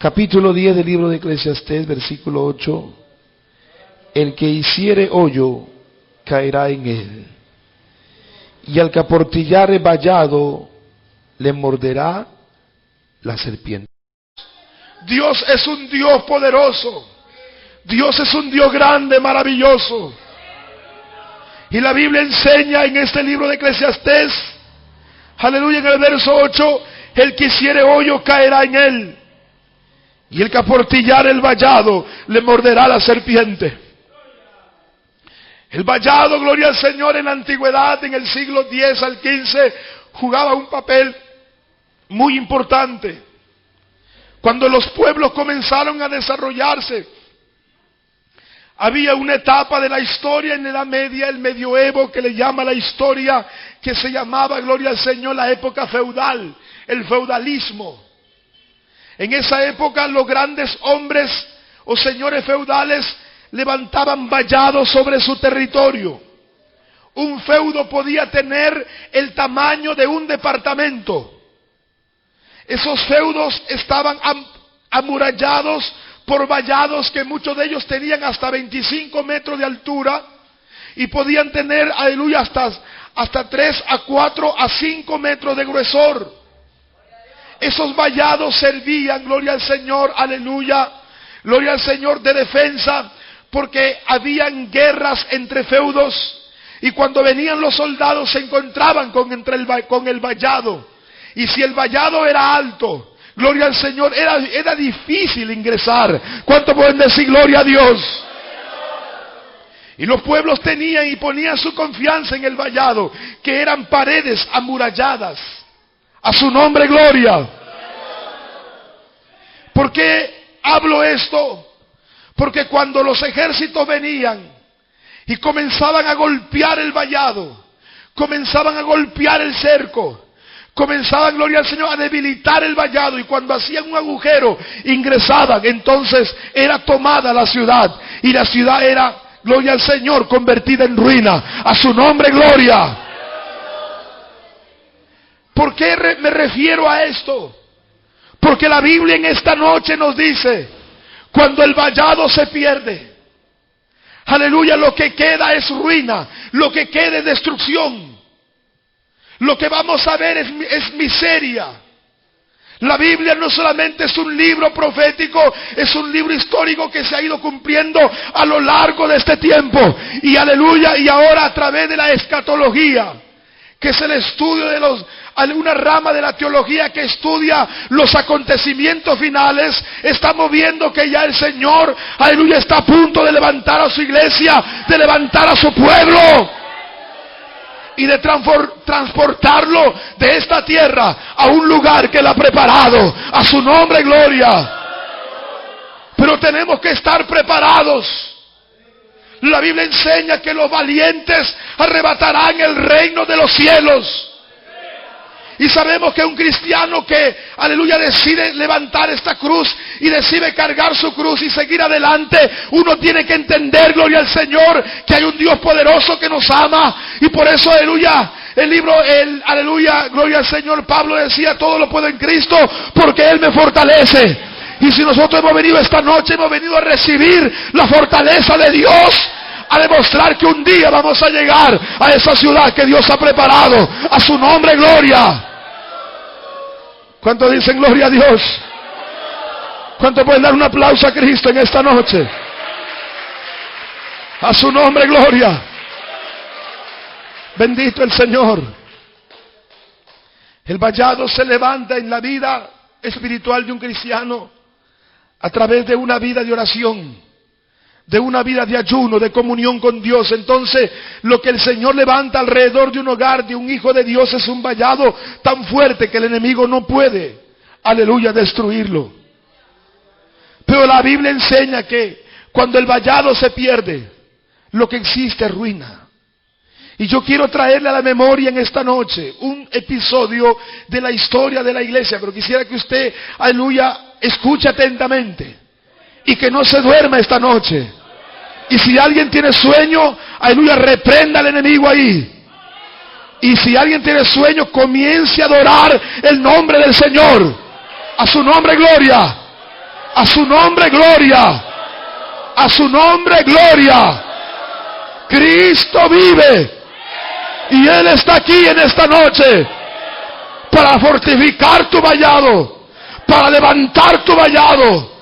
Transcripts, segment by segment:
Capítulo 10 del libro de Eclesiastés, versículo 8. El que hiciere hoyo caerá en él, y al que aportillare vallado le morderá la serpiente. Dios es un Dios poderoso. Dios es un Dios grande, maravilloso. Y la Biblia enseña en este libro de Eclesiastés, aleluya, en el verso 8, el que hiciere hoyo caerá en él, y el que aportillare el vallado le morderá la serpiente. El vallado, gloria al Señor, en la antigüedad, en el siglo X al XV, jugaba un papel muy importante. Cuando los pueblos comenzaron a desarrollarse, había una etapa de la historia en la Edad Media, el medioevo, que le llama la historia, que se llamaba, gloria al Señor, la época feudal, el feudalismo. En esa época los grandes hombres o señores feudales levantaban vallados sobre su territorio. Un feudo podía tener el tamaño de un departamento. Esos feudos estaban amurallados por vallados que muchos de ellos tenían hasta 25 metros de altura y podían tener, aleluya, hasta 3 a 4 a 5 metros de gruesor. Esos vallados servían, gloria al Señor, aleluya, gloria al Señor, de defensa, porque habían guerras entre feudos, y cuando venían los soldados se encontraban con el vallado, y si el vallado era alto, gloria al Señor, era difícil ingresar. ¿Cuánto pueden decir gloria a Dios? Y los pueblos tenían y ponían su confianza en el vallado, que eran paredes amuralladas. A su nombre, gloria. ¿Por qué hablo esto? Porque cuando los ejércitos venían y comenzaban a golpear el vallado, comenzaban a golpear el cerco, comenzaban, gloria al Señor, a debilitar el vallado, y cuando hacían un agujero ingresaban, entonces era tomada la ciudad, y la ciudad era, gloria al Señor, convertida en ruina. A su nombre, gloria. ¿Por qué me refiero a esto? Porque la Biblia en esta noche nos dice, cuando el vallado se pierde, aleluya, lo que queda es ruina, lo que queda es destrucción. Lo que vamos a ver es miseria. La Biblia no solamente es un libro profético, es un libro histórico que se ha ido cumpliendo a lo largo de este tiempo. Y aleluya, y ahora a través de la escatología, que es el estudio de alguna rama de la teología que estudia los acontecimientos finales, estamos viendo que ya el Señor, aleluya, está a punto de levantar a su iglesia, de levantar a su pueblo, y de transportarlo de esta tierra a un lugar que Él ha preparado. A su nombre, gloria. Pero tenemos que estar preparados. La Biblia enseña que los valientes arrebatarán el reino de los cielos. Y sabemos que un cristiano que, aleluya, decide levantar esta cruz y decide cargar su cruz y seguir adelante, uno tiene que entender, gloria al Señor, que hay un Dios poderoso que nos ama. Y por eso, aleluya, aleluya, gloria al Señor, Pablo decía, todo lo puedo en Cristo porque Él me fortalece. Y si nosotros hemos venido esta noche, hemos venido a recibir la fortaleza de Dios, a demostrar que un día vamos a llegar a esa ciudad que Dios ha preparado. A su nombre, gloria. ¿Cuántos dicen gloria a Dios? ¿Cuántos pueden dar un aplauso a Cristo en esta noche? A su nombre, gloria. Bendito el Señor. El vallado se levanta en la vida espiritual de un cristiano a través de una vida de oración, de una vida de ayuno, de comunión con Dios. Entonces, lo que el Señor levanta alrededor de un hogar, de un hijo de Dios, es un vallado tan fuerte que el enemigo no puede, aleluya, destruirlo. Pero la Biblia enseña que cuando el vallado se pierde, lo que existe es ruina. Y yo quiero traerle a la memoria en esta noche un episodio de la historia de la iglesia, pero quisiera que usted, aleluya, escuche atentamente y que no se duerma esta noche. Y si alguien tiene sueño, aleluya, reprenda al enemigo ahí. Y si alguien tiene sueño, comience a adorar el nombre del Señor. A su nombre, gloria. A su nombre, gloria. A su nombre, gloria. Cristo vive. Y Él está aquí en esta noche para fortificar tu vallado, para levantar tu vallado.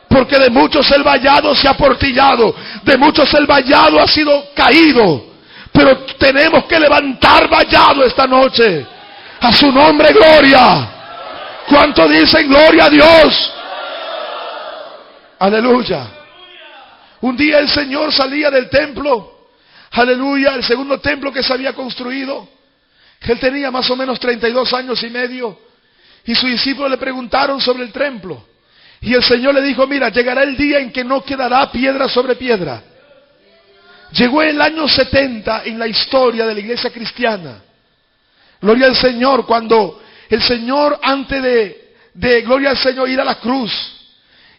Porque de muchos el vallado se ha portillado, de muchos el vallado ha sido caído. Pero tenemos que levantar vallado esta noche. A su nombre, gloria. ¿Cuánto dicen gloria a Dios? Aleluya. Un día el Señor salía del templo. Aleluya, el segundo templo que se había construido. Él tenía más o menos 32 años y medio. Y sus discípulos le preguntaron sobre el templo. Y el Señor le dijo, mira, llegará el día en que no quedará piedra sobre piedra. Llegó el año 70 en la historia de la iglesia cristiana. Gloria al Señor, cuando el Señor, antes de gloria al Señor, ir a la cruz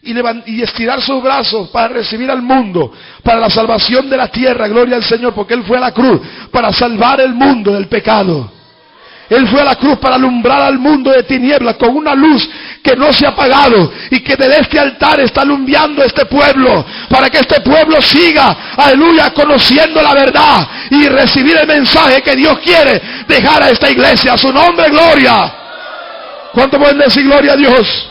y estirar sus brazos para recibir al mundo, para la salvación de la tierra, gloria al Señor, porque Él fue a la cruz para salvar el mundo del pecado. Él fue a la cruz para alumbrar al mundo de tinieblas con una luz que no se ha apagado, y que desde este altar está alumbrando este pueblo, para que este pueblo siga, aleluya, conociendo la verdad y recibir el mensaje que Dios quiere dejar a esta iglesia. A su nombre, gloria. ¿Cuánto pueden decir gloria a Dios?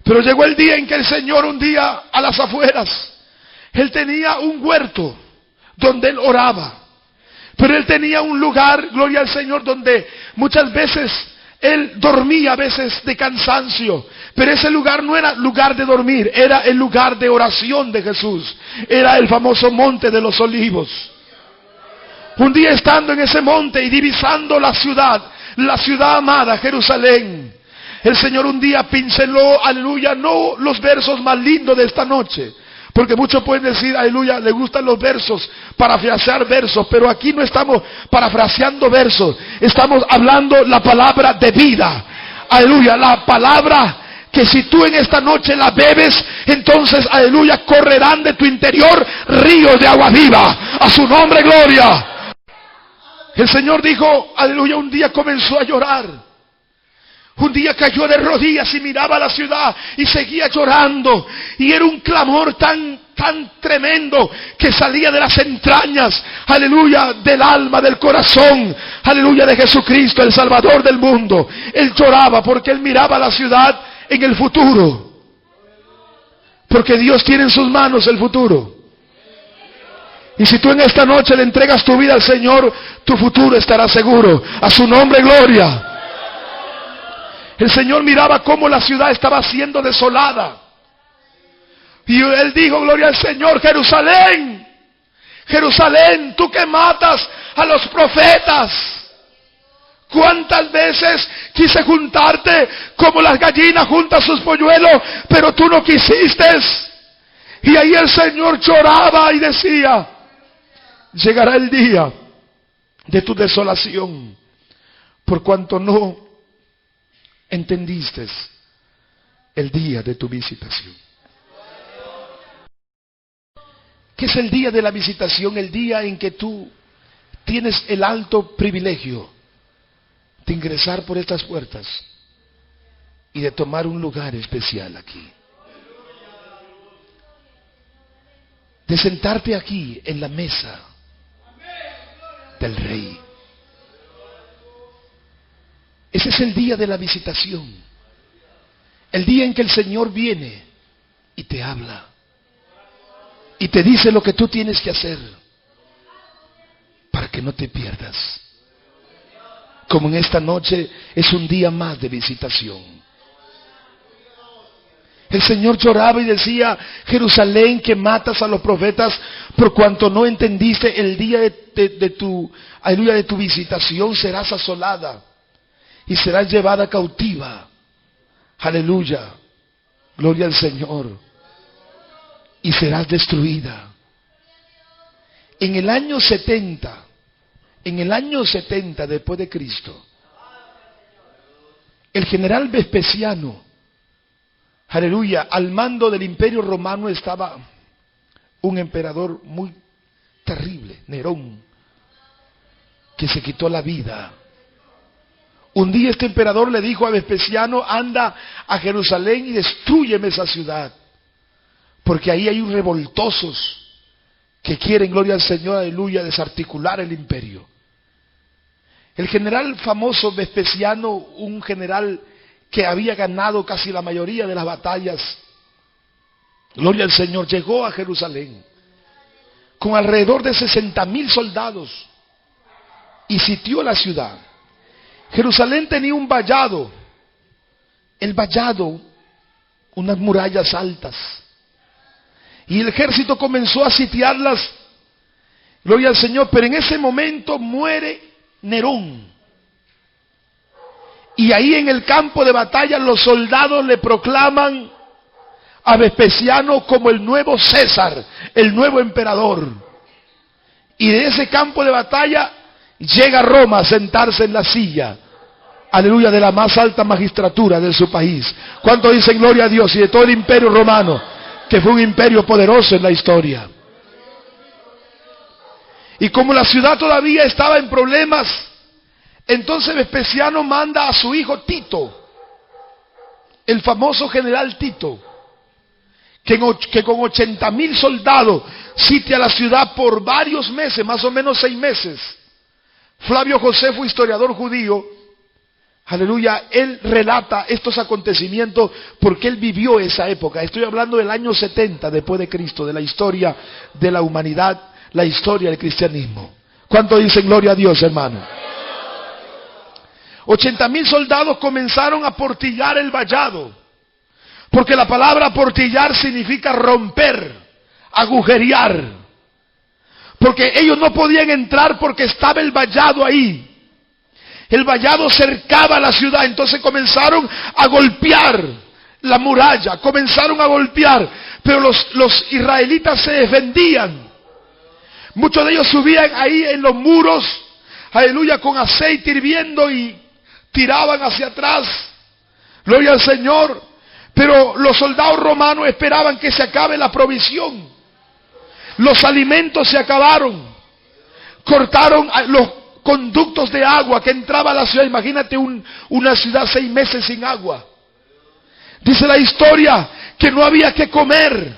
Pero llegó el día en que el Señor, un día a las afueras, Él tenía un huerto donde Él oraba. Pero Él tenía un lugar, gloria al Señor, donde muchas veces Él dormía, a veces de cansancio. Pero ese lugar no era lugar de dormir, era el lugar de oración de Jesús. Era el famoso monte de los olivos. Un día estando en ese monte y divisando la ciudad amada, Jerusalén, el Señor un día pinceló, aleluya, no los versos más lindos de esta noche. Porque muchos pueden decir, aleluya, le gustan los versos, parafrasear versos, pero aquí no estamos parafraseando versos, estamos hablando la palabra de vida. Aleluya, la palabra que si tú en esta noche la bebes, entonces, aleluya, correrán de tu interior ríos de agua viva. A su nombre, gloria. El Señor dijo, aleluya, un día comenzó a llorar. Un día cayó de rodillas y miraba a la ciudad y seguía llorando. Y era un clamor tan tremendo que salía de las entrañas, aleluya, del alma, del corazón, aleluya, de Jesucristo, el Salvador del mundo. Él lloraba porque él miraba a la ciudad en el futuro. Porque Dios tiene en sus manos el futuro. Y si tú en esta noche le entregas tu vida al Señor, tu futuro estará seguro. A su nombre, gloria. El Señor miraba cómo la ciudad estaba siendo desolada. Y Él dijo, gloria al Señor, Jerusalén, Jerusalén, tú que matas a los profetas. ¿Cuántas veces quise juntarte como las gallinas juntan sus polluelos, pero tú no quisiste? Y ahí el Señor lloraba y decía, llegará el día de tu desolación, por cuanto no entendiste el día de tu visitación. ¿Qué es el día de la visitación? El día en que tú tienes el alto privilegio de ingresar por estas puertas y de tomar un lugar especial aquí, de sentarte aquí en la mesa del Rey. Ese es el día de la visitación, el día en que el Señor viene y te habla y te dice lo que tú tienes que hacer para que no te pierdas. Como en esta noche es un día más de visitación. El Señor lloraba y decía, Jerusalén, que matas a los profetas, por cuanto no entendiste el día de tu visitación, serás asolada y serás llevada cautiva. Aleluya, gloria al Señor. Y serás destruida. En el año 70 después de Cristo, el general Vespasiano, aleluya, al mando del Imperio Romano estaba un emperador muy terrible, Nerón, que se quitó la vida. Un día este emperador le dijo a Vespasiano: anda a Jerusalén y destrúyeme esa ciudad, porque ahí hay revoltosos que quieren, gloria al Señor, aleluya, desarticular el imperio. El general famoso Vespasiano, un general que había ganado casi la mayoría de las batallas, gloria al Señor, llegó a Jerusalén con alrededor de 60,000 soldados y sitió la ciudad. Jerusalén tenía un vallado, el vallado, unas murallas altas, y el ejército comenzó a sitiarlas, gloria al Señor. Pero en ese momento muere Nerón, y ahí en el campo de batalla los soldados le proclaman a Vespasiano como el nuevo César, el nuevo emperador. Y de ese campo de batalla llega a Roma a sentarse en la silla, aleluya, de la más alta magistratura de su país. ¿Cuántos dicen gloria a Dios? Y de todo el imperio romano, que fue un imperio poderoso en la historia. Y como la ciudad todavía estaba en problemas, entonces Vespasiano manda a su hijo Tito, el famoso general Tito, que con 80,000 soldados sitia la ciudad por varios meses, más o menos 6 meses. Flavio Josefo, historiador judío, aleluya, él relata estos acontecimientos porque él vivió esa época. Estoy hablando del año 70 después de Cristo, de la historia de la humanidad, la historia del cristianismo. ¿Cuánto dicen gloria a Dios, hermano? 80,000 soldados comenzaron a portillar el vallado, porque la palabra portillar significa romper, agujerear, porque ellos no podían entrar porque estaba el vallado ahí. El vallado cercaba la ciudad, entonces comenzaron a golpear la muralla, comenzaron a golpear, pero los israelitas se defendían. Muchos de ellos subían ahí en los muros, aleluya, con aceite hirviendo y tiraban hacia atrás, gloria al Señor. Pero los soldados romanos esperaban que se acabe la provisión. Los alimentos se acabaron. Cortaron los conductos de agua que entraba a la ciudad. Imagínate una ciudad 6 meses sin agua. Dice la historia que no había que comer.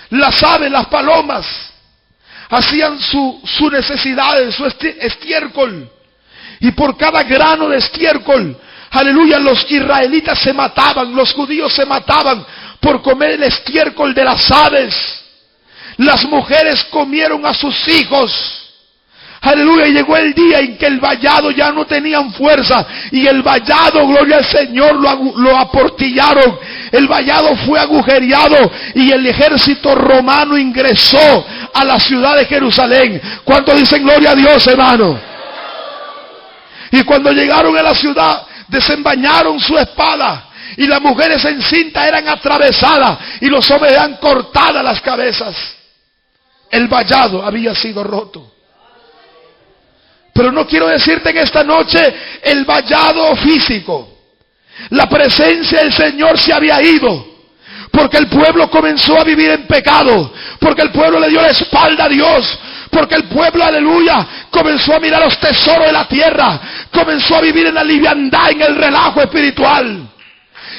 Las aves, las palomas, hacían su necesidad, su estiércol. Y por cada grano de estiércol, aleluya, los israelitas se mataban, los judíos se mataban por comer el estiércol de las aves. Las mujeres comieron a sus hijos. Aleluya, y llegó el día en que el vallado ya no tenían fuerza, y el vallado, gloria al Señor, lo aportillaron. El vallado fue agujereado y el ejército romano ingresó a la ciudad de Jerusalén. ¿Cuántos dicen gloria a Dios, hermano? Y cuando llegaron a la ciudad, desenvainaron su espada, y las mujeres encintas eran atravesadas y los hombres eran cortadas las cabezas. El vallado había sido roto. Pero no quiero decirte en esta noche el vallado físico. La presencia del Señor se había ido, porque el pueblo comenzó a vivir en pecado, porque el pueblo le dio la espalda a Dios, porque el pueblo, aleluya, comenzó a mirar los tesoros de la tierra, comenzó a vivir en la liviandad, en el relajo espiritual.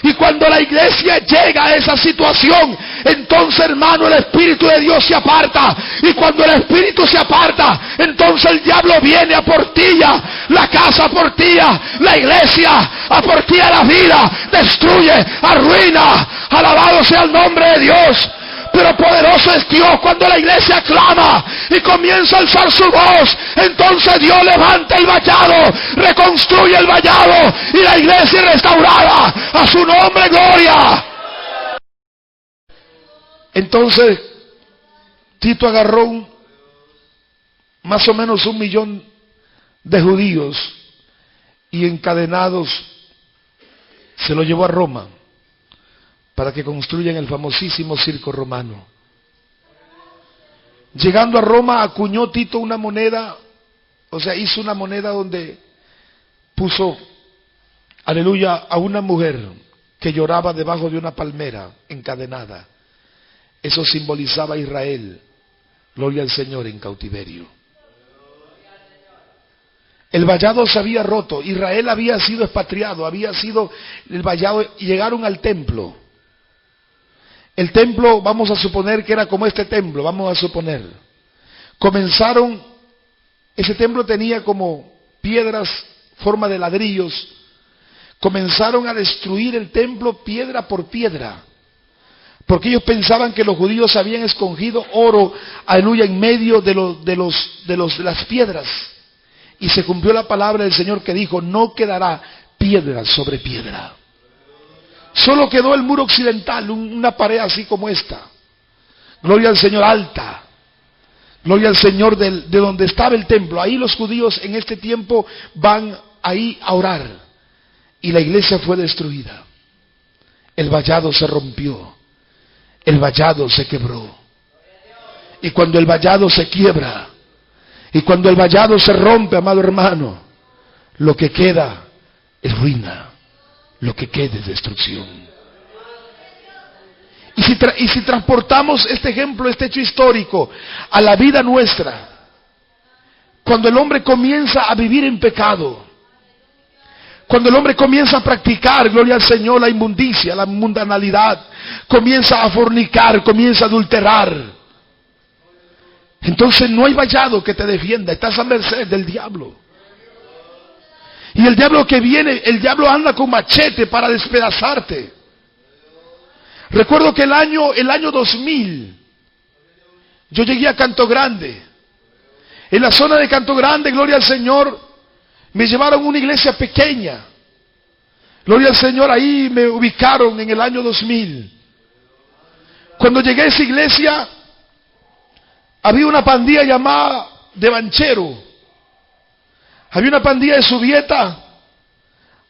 Y cuando la iglesia llega a esa situación, entonces, hermano, el Espíritu de Dios se aparta. Y cuando el Espíritu se aparta, entonces el diablo viene a portilla la casa, portilla la iglesia, a portilla la vida, destruye, arruina. Alabado sea el nombre de Dios. Pero poderoso es Dios cuando la iglesia clama y comienza a alzar su voz. Entonces Dios levanta el vallado, reconstruye el vallado, y la iglesia es restaurada. A su nombre, gloria. Entonces Tito agarró más o menos 1 millón de judíos y encadenados se lo llevó a Roma, para que construyan el famosísimo circo romano. Llegando a Roma, acuñó Tito una moneda, o sea, hizo una moneda donde puso, aleluya, a una mujer que lloraba debajo de una palmera encadenada. Eso simbolizaba a Israel, gloria al Señor, en cautiverio. El vallado se había roto, Israel había sido expatriado, había sido el vallado, y llegaron al templo. El templo, vamos a suponer que era como este templo, vamos a suponer. Comenzaron, ese templo tenía como piedras, forma de ladrillos. Comenzaron a destruir el templo piedra por piedra, porque ellos pensaban que los judíos habían escogido oro, aleluya, en medio de las piedras. Y se cumplió la palabra del Señor que dijo: no quedará piedra sobre piedra. Solo quedó el muro occidental, una pared así como esta. Gloria al Señor, alta. Gloria al Señor de donde estaba el templo. Ahí los judíos en este tiempo van ahí a orar. Y la iglesia fue destruida. El vallado se rompió. El vallado se quebró. Y cuando el vallado se quiebra, y cuando el vallado se rompe, amado hermano, lo que queda es ruina. Lo que queda es destrucción. Y si transportamos este ejemplo, este hecho histórico, a la vida nuestra, cuando el hombre comienza a vivir en pecado, cuando el hombre comienza a practicar, gloria al Señor, la inmundicia, la mundanalidad, comienza a fornicar, comienza a adulterar, entonces no hay vallado que te defienda, estás a merced del diablo. Y el diablo que viene, el diablo anda con machete para despedazarte. Recuerdo que el año 2000, yo llegué a Canto Grande. En la zona de Canto Grande, gloria al Señor, me llevaron a una iglesia pequeña. Gloria al Señor, ahí me ubicaron en el año 2000. Cuando llegué a esa iglesia, había una pandilla llamada de Banchero. Había una pandilla de Subieta,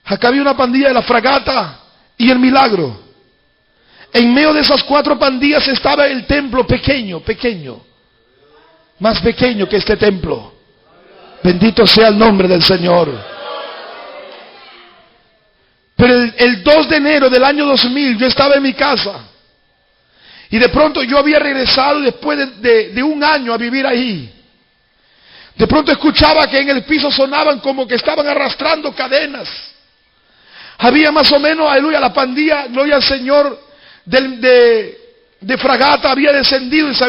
acá había una pandilla de La Fragata y El Milagro. En medio de esas 4 pandillas estaba el templo pequeño, más pequeño que este templo. Bendito sea el nombre del Señor. Pero el 2 de enero del año 2000 yo estaba en mi casa. Y de pronto yo había regresado después de un año a vivir ahí. De pronto escuchaba que en el piso sonaban como que estaban arrastrando cadenas. Había más o menos, aleluya, la pandilla, gloria al Señor, de Fragata había descendido y se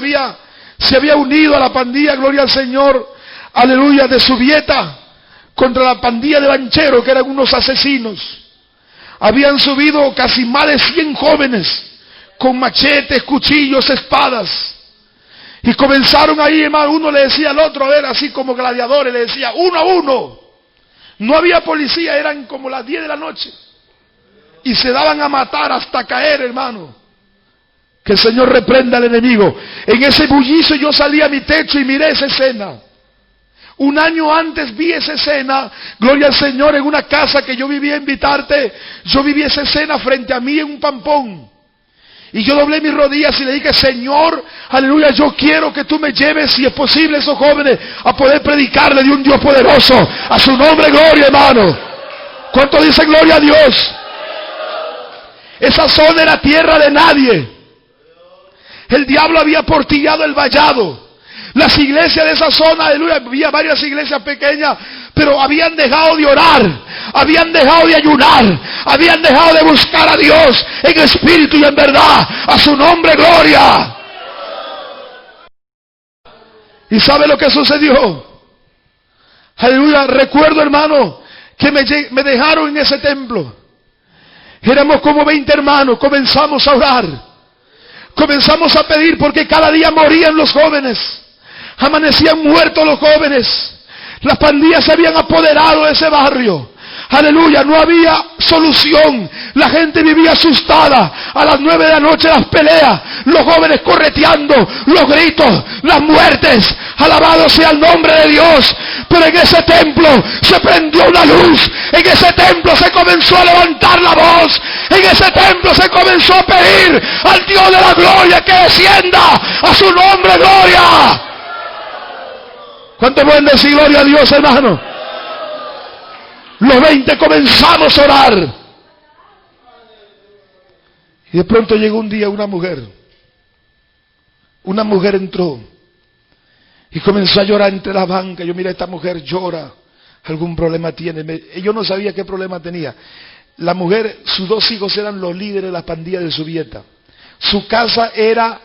había unido a la pandilla, gloria al Señor, aleluya, de Subieta, contra la pandilla de Banchero, que eran unos asesinos. Habían subido casi más de 100 jóvenes, con machetes, cuchillos, espadas. Y comenzaron ahí, hermano, uno le decía al otro, a ver, así como gladiadores, le decía, 1 a 1. No había policía, eran como las 10 de la noche. Y se daban a matar hasta caer, hermano. Que el Señor reprenda al enemigo. En ese bullicio yo salí a mi techo y miré esa escena. Un año antes vi esa escena, gloria al Señor, en una casa que yo vivía en Vitarte. Yo viví esa escena frente a mí en un pampón. Y yo doblé mis rodillas y le dije, Señor, aleluya, yo quiero que tú me lleves, si es posible, esos jóvenes a poder predicarle de un Dios poderoso. A su nombre, gloria, hermano. ¿Cuánto dice gloria a Dios? Esa zona era tierra de nadie. El diablo había portillado el vallado. Las iglesias de esa zona, aleluya, había varias iglesias pequeñas, pero habían dejado de orar, habían dejado de ayunar, habían dejado de buscar a Dios en espíritu y en verdad. A su nombre, gloria. ¿Y sabe lo que sucedió? Aleluya, recuerdo, hermano, que me dejaron en ese templo. Éramos como 20 hermanos, comenzamos a orar, comenzamos a pedir, porque cada día morían los jóvenes, amanecían muertos los jóvenes. Las pandillas se habían apoderado de ese barrio. Aleluya, no había solución. La gente vivía asustada. A las 9 de la noche las peleas, los jóvenes correteando, los gritos, las muertes. Alabado sea el nombre de Dios. Pero en ese templo se prendió una luz. En ese templo se comenzó a levantar la voz. En ese templo se comenzó a pedir al Dios de la gloria que descienda. A su nombre, gloria. ¿Cuánto pueden decir gloria a Dios, hermano? Los 20 comenzamos a orar. Y de pronto llegó un día una mujer. Una mujer entró y comenzó a llorar entre la banca. Yo miré, esta mujer llora, algún problema tiene. Yo no sabía qué problema tenía. La mujer, sus 2 hijos eran los líderes de la pandilla de Zubieta. Su casa era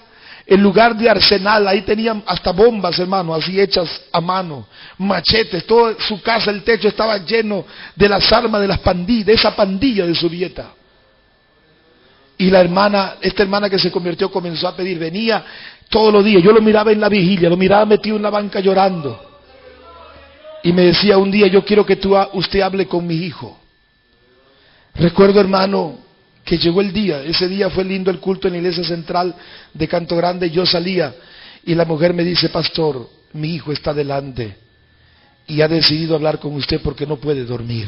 el lugar de arsenal, ahí tenían hasta bombas, hermano, así hechas a mano, machetes, toda su casa, el techo estaba lleno de las armas de las pandillas, de esa pandilla de Zubieta. Y la hermana, esta hermana que se convirtió, comenzó a pedir, venía todos los días, yo lo miraba en la vigilia, lo miraba metido en la banca llorando. Y me decía un día, yo quiero que usted hable con mi hijo. Recuerdo, hermano, que llegó el día, ese día fue lindo el culto en la iglesia central de Canto Grande, yo salía y la mujer me dice, pastor, mi hijo está delante y ha decidido hablar con usted porque no puede dormir.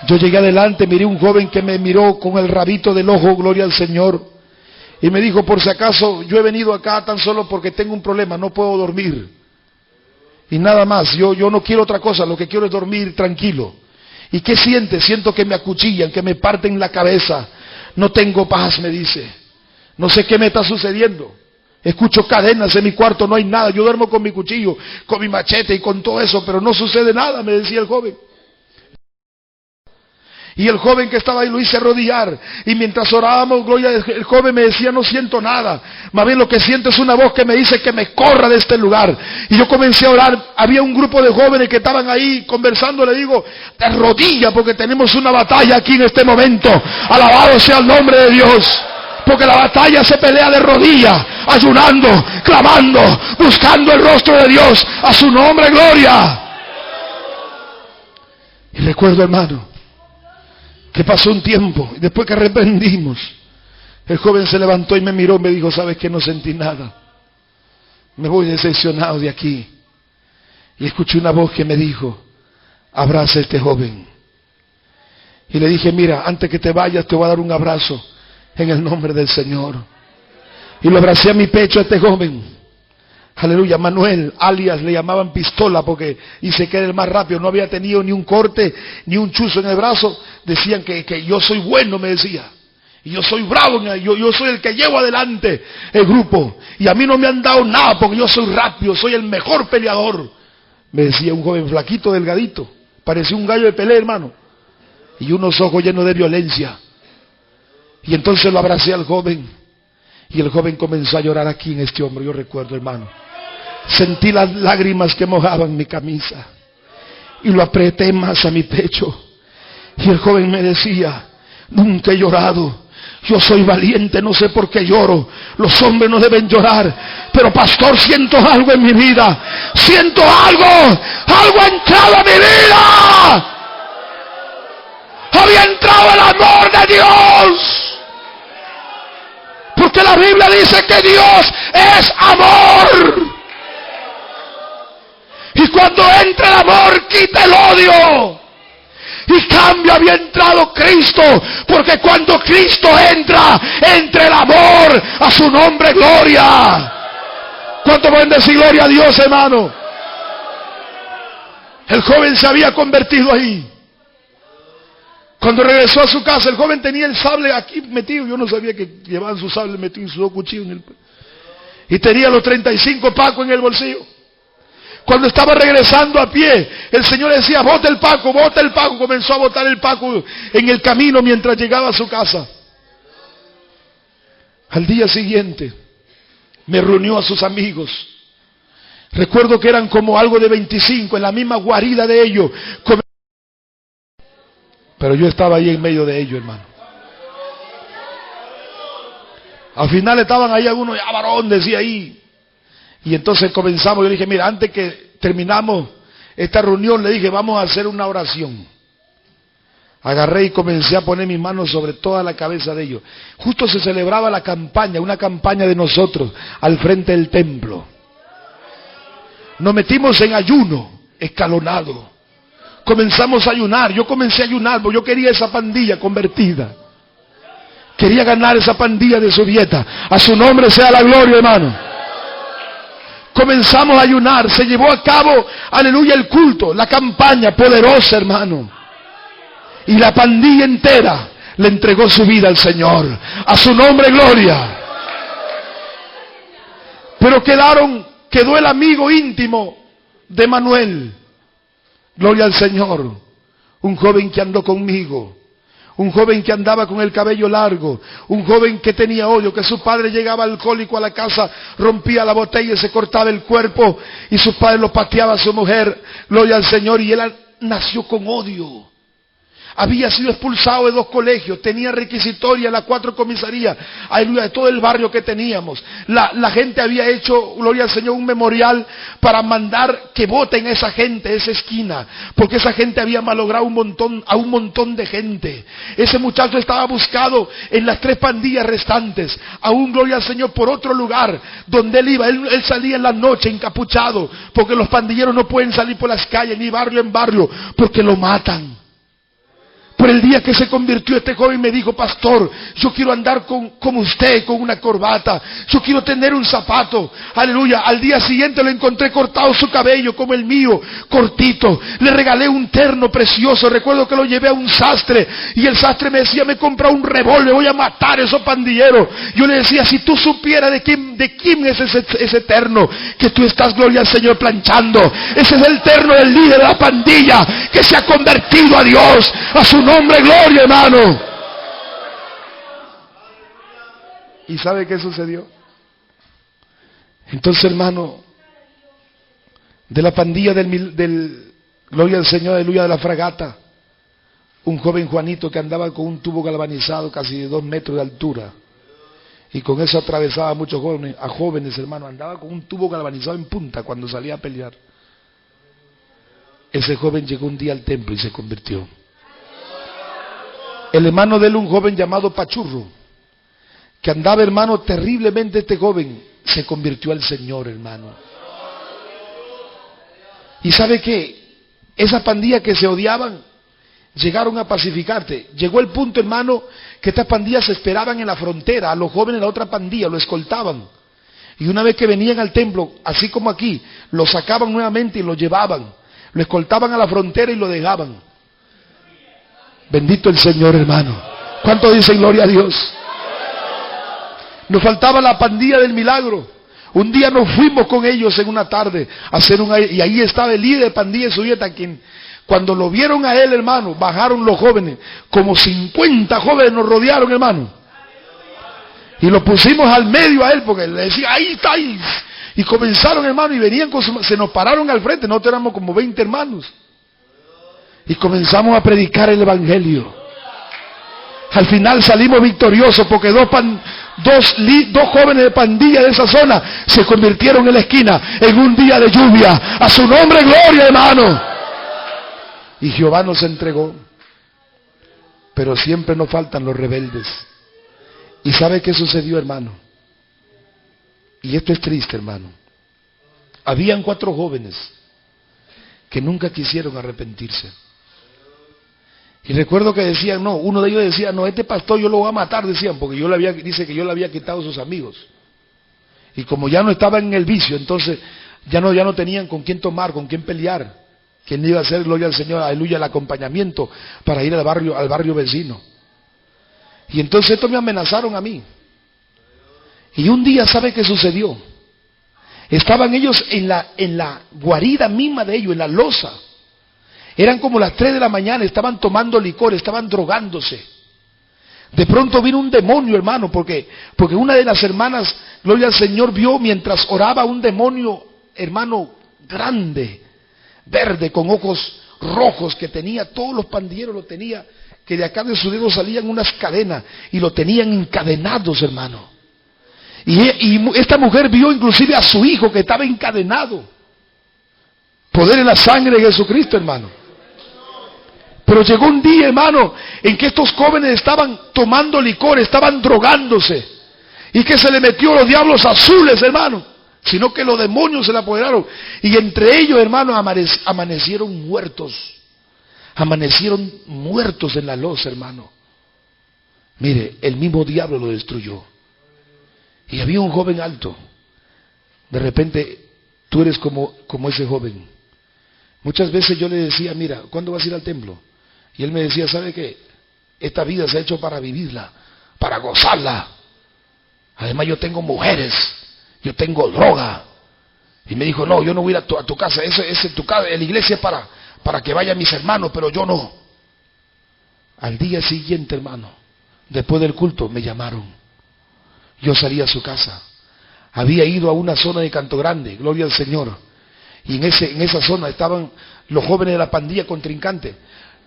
Yo llegué adelante, miré un joven que me miró con el rabito del ojo, gloria al Señor, y me dijo, por si acaso, yo he venido acá tan solo porque tengo un problema, no puedo dormir. Y nada más, yo no quiero otra cosa, lo que quiero es dormir tranquilo. ¿Y qué siente? Siento que me acuchillan, que me parten la cabeza. No tengo paz, me dice. No sé qué me está sucediendo. Escucho cadenas en mi cuarto, no hay nada. Yo duermo con mi cuchillo, con mi machete y con todo eso, pero no sucede nada, me decía el joven. Y el joven que estaba ahí lo hice arrodillar. Y mientras orábamos, gloria, el joven me decía, no siento nada. Más bien lo que siento es una voz que me dice que me corra de este lugar. Y yo comencé a orar. Había un grupo de jóvenes que estaban ahí conversando. Le digo, de rodillas, porque tenemos una batalla aquí en este momento. Alabado sea el nombre de Dios. Porque la batalla se pelea de rodillas, ayunando, clamando, buscando el rostro de Dios. A su nombre, gloria. Y recuerdo, hermano, que pasó un tiempo, y después que arrepentimos, el joven se levantó y me miró y me dijo, ¿sabes qué? No sentí nada. Me voy decepcionado de aquí. Y escuché una voz que me dijo, abraza a este joven. Y le dije, mira, antes que te vayas te voy a dar un abrazo en el nombre del Señor. Y lo abracé a mi pecho a este joven. Aleluya, Manuel, alias le llamaban Pistola porque dice que era el más rápido, no había tenido ni un corte, ni un chuzo en el brazo. Decían que yo soy bueno, me decía, y yo soy bravo, yo soy el que llevo adelante el grupo, y a mí no me han dado nada porque yo soy rápido, soy el mejor peleador, me decía un joven flaquito, delgadito, parecía un gallo de pelea, hermano, y unos ojos llenos de violencia. Y entonces lo abracé al joven, y el joven comenzó a llorar aquí en este hombro. Yo recuerdo, hermano, sentí las lágrimas que mojaban mi camisa y lo apreté más a mi pecho. Y el joven me decía, nunca he llorado, yo soy valiente, no sé por qué lloro, los hombres no deben llorar, pero pastor, siento algo en mi vida, siento algo ha entrado a mi vida, había entrado el amor de Dios. Porque la Biblia dice que Dios es amor. Y cuando entra el amor, quita el odio. Y cambia, había entrado Cristo. Porque cuando Cristo entra el amor. A su nombre, gloria. ¿Cuánto pueden decir gloria a Dios, hermano? El joven se había convertido ahí. Cuando regresó a su casa, el joven tenía el sable aquí metido. Yo no sabía que llevaban su sable metido y sus 2 cuchillos en el... Y tenía los 35 pacos en el bolsillo. Cuando estaba regresando a pie, el Señor decía, bota el paco, bota el paco. Comenzó a botar el paco en el camino mientras llegaba a su casa. Al día siguiente, me reunió a sus amigos. Recuerdo que eran como algo de 25, en la misma guarida de ellos. Pero yo estaba ahí en medio de ellos, hermano. Al final estaban ahí algunos, ya varón, decía ahí. Y entonces comenzamos, yo le dije, mira, antes que terminamos esta reunión, le dije, vamos a hacer una oración. Agarré y comencé a poner mis manos sobre toda la cabeza de ellos. Justo se celebraba la campaña, una campaña de nosotros, al frente del templo. Nos metimos en ayuno, escalonado. Comenzamos a ayunar, yo comencé a ayunar, porque yo quería esa pandilla convertida. Quería ganar esa pandilla de Zubieta. A su nombre sea la gloria, hermano. Comenzamos a ayunar, se llevó a cabo, aleluya, el culto, la campaña poderosa, hermano. Y la pandilla entera le entregó su vida al Señor. A su nombre, gloria. Pero quedó el amigo íntimo de Manuel, Gloria al Señor. Un joven que andó conmigo. Un joven que andaba con el cabello largo, un joven que tenía odio, que su padre llegaba alcohólico a la casa, rompía la botella y se cortaba el cuerpo, y su padre lo pateaba a su mujer, gloria al Señor, y él nació con odio. Había sido expulsado de 2 colegios, tenía requisitoria en las 4 comisarías, aleluya, de todo el barrio que teníamos. La gente había hecho, gloria al Señor, un memorial para mandar que voten a esa gente, esa esquina, porque esa gente había malogrado a un montón de gente. Ese muchacho estaba buscado en las 3 pandillas restantes, aún, gloria al Señor, por otro lugar donde él iba. Él salía en la noche encapuchado, porque los pandilleros no pueden salir por las calles, ni barrio en barrio, porque lo matan. Por el día que se convirtió este joven me dijo: pastor, yo quiero andar como usted, con una corbata, yo quiero tener un zapato, aleluya. Al día siguiente lo encontré cortado su cabello como el mío, cortito. Le regalé un terno precioso, recuerdo que lo llevé a un sastre, y el sastre me decía: me compra un revólver, voy a matar a esos pandilleros. Yo le decía: si tú supieras de quién es ese terno que tú estás, gloria al Señor, planchando, ese es el terno del líder de la pandilla, que se ha convertido a Dios, a su nombre, gloria, hermano. ¿Y sabe qué sucedió? Entonces, hermano, de la pandilla del gloria al Señor, aleluya, de la fragata, un joven Juanito que andaba con un tubo galvanizado casi de 2 metros de altura, y con eso atravesaba a muchos jóvenes, hermano, andaba con un tubo galvanizado en punta cuando salía a pelear. Ese joven llegó un día al templo y se convirtió. El hermano de él, un joven llamado Pachurro, que andaba, hermano, terriblemente, este joven se convirtió al Señor, hermano. ¿Y sabe qué? Esa pandilla que se odiaban, llegaron a pacificarte. Llegó el punto, hermano, que estas pandillas esperaban en la frontera a los jóvenes de la otra pandilla, lo escoltaban. Y una vez que venían al templo, así como aquí, lo sacaban nuevamente y lo llevaban. Lo escoltaban a la frontera y lo dejaban. Bendito el Señor, hermano. ¿Cuánto dicen gloria a Dios? Nos faltaba la pandilla del milagro. Un día nos fuimos con ellos en una tarde a hacer y ahí estaba el líder de pandilla de Suyeta, quien, cuando lo vieron a él, hermano, bajaron los jóvenes, como 50 jóvenes nos rodearon, hermano, y lo pusimos al medio a él, porque le decía: ahí está, ahí. Y comenzaron, hermano, y venían se nos pararon al frente. Nosotros éramos como 20 hermanos, y comenzamos a predicar el evangelio. Al final salimos victoriosos, porque dos jóvenes de pandilla de esa zona se convirtieron en la esquina en un día de lluvia. A su nombre, gloria, hermano. Y Jehová nos entregó. Pero siempre nos faltan los rebeldes. ¿Y sabe qué sucedió, hermano? Y esto es triste, hermano. Habían 4 jóvenes que nunca quisieron arrepentirse. Y recuerdo que decían, no, uno de ellos decía: no, este pastor yo lo voy a matar, decían, porque dice que yo le había quitado a sus amigos. Y como ya no estaban en el vicio, entonces ya no tenían con quién tomar, con quién pelear. ¿Quién iba a hacer, gloria al Señor, aleluya, el acompañamiento para ir al barrio vecino? Y entonces esto me amenazaron a mí. Y un día, ¿sabe qué sucedió? Estaban ellos en la guarida misma de ellos, en la loza. Eran como las 3 de la mañana, estaban tomando licor, estaban drogándose. De pronto vino un demonio, hermano, porque una de las hermanas, gloria al Señor, vio mientras oraba un demonio, hermano, grande, verde, con ojos rojos, que tenía, todos los pandilleros lo tenía, que de acá de sus dedos salían unas cadenas y lo tenían encadenados, hermano. Y esta mujer vio inclusive a su hijo que estaba encadenado. Poder en la sangre de Jesucristo, hermano. Pero llegó un día, hermano, en que estos jóvenes estaban tomando licor, estaban drogándose, y que se le metió los diablos azules, hermano, sino que los demonios se le apoderaron, y entre ellos, hermano, amanecieron muertos en la loza, hermano. Mire, el mismo diablo lo destruyó. Y había un joven alto. De repente, tú eres como ese joven. Muchas veces yo le decía: mira, ¿cuándo vas a ir al templo? Y él me decía: ¿sabe qué? Esta vida se ha hecho para vivirla, para gozarla. Además yo tengo mujeres, yo tengo droga. Y me dijo: no, yo no voy a ir a tu casa, tu casa, la iglesia es para para que vayan mis hermanos, pero yo no. Al día siguiente, hermano, después del culto, me llamaron. Yo salí a su casa. Había ido a una zona de Canto Grande, gloria al Señor. Y en esa zona estaban los jóvenes de la pandilla contrincante.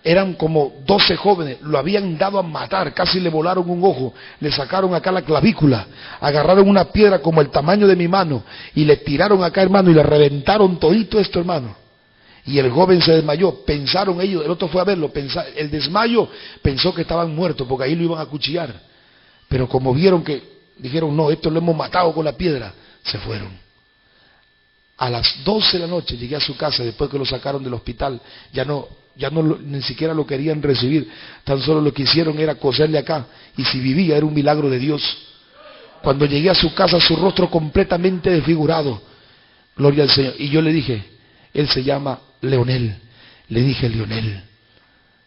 Eran como 12 jóvenes, lo habían dado a matar, casi le volaron un ojo, le sacaron acá la clavícula, agarraron una piedra como el tamaño de mi mano y le tiraron acá, hermano, y le reventaron todito esto, hermano. Y el joven se desmayó. Pensaron ellos, el otro fue a verlo, el desmayo pensó que estaban muertos porque ahí lo iban a acuchillar. Pero como vieron que, dijeron, no, esto lo hemos matado con la piedra, se fueron. A las 12 de la noche llegué a su casa después que lo sacaron del hospital. Ya no ni siquiera lo querían recibir, tan solo lo que hicieron era coserle acá, y si vivía era un milagro de Dios. Cuando llegué a su casa, su rostro completamente desfigurado, gloria al Señor, y yo le dije, él se llama Leonel. Le dije, Leonel,